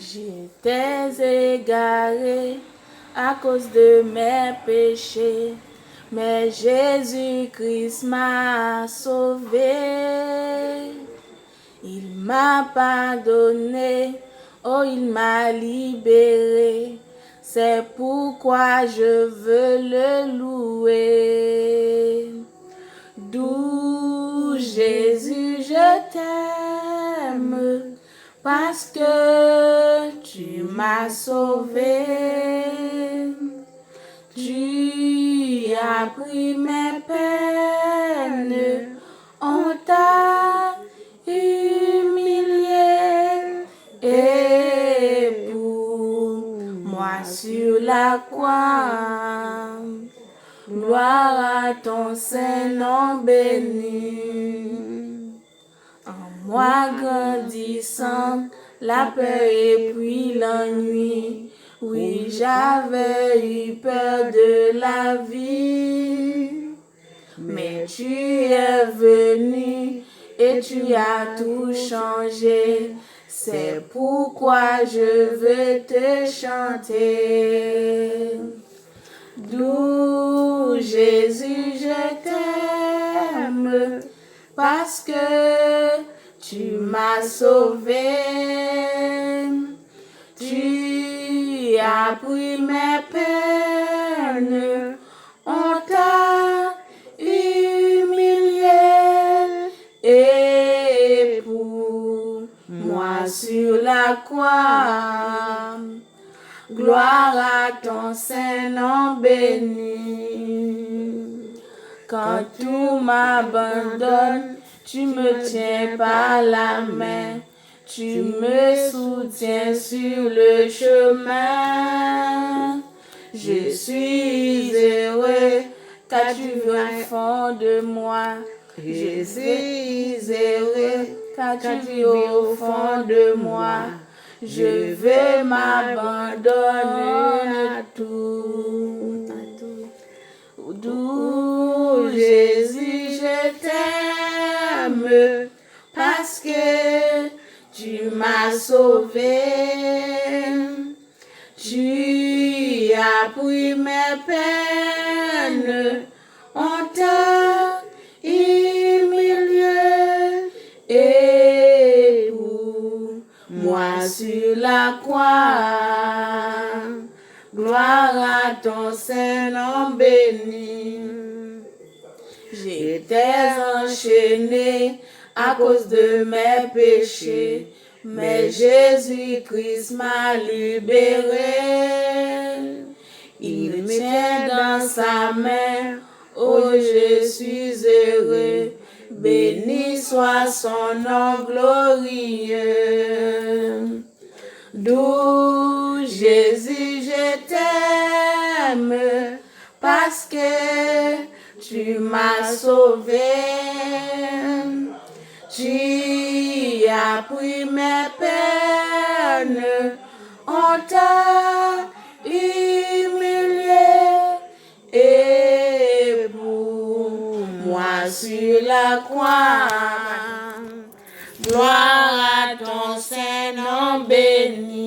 J'étais égaré à cause de mes péchés, mais Jésus-Christ m'a sauvé. Il m'a pardonné, oh il m'a libéré, c'est pourquoi je veux le louer. Doux Jésus, je t'aime, parce que tu m'as sauvé. Tu as pris mes peines, on t'a humilié, et pour moi sur la croix, gloire à ton Saint-Nom béni. En moi grandissant, la peur et puis l'ennui, oui, j'avais eu peur de la vie. Mais tu es venu et tu as tout changé, c'est pourquoi je veux te chanter. Doux Jésus, je t'aime, parce que tu m'as sauvé. Tu as pris mes peines, on t'a humilié, et pour moi sur la croix, gloire à ton Saint-Nom béni. Quand tout m'abandonne, tu me tiens par la main, tu me soutiens sur le chemin. Je suis heureux car tu vis au fond de moi. Je suis heureux car tu vis au fond de moi. Je veux m'abandonner à tout. Doux Jésus, je t'aime, parce que tu m'as sauvé. Tu as pris mes peines, on t'a humilié, et pour moi sur la croix, gloire à ton Saint-Nom béni. J'étais enchaîné à cause de mes péchés, mais Jésus-Christ m'a libéré. Il me tient dans sa main, oh je suis heureux, béni soit son nom glorieux. Doux Jésus, je t'aime, parce que tu m'as sauvé. Tu as pris mes peines, on t'a humilié, et pour moi sur la croix, gloire à ton Saint-Nom béni.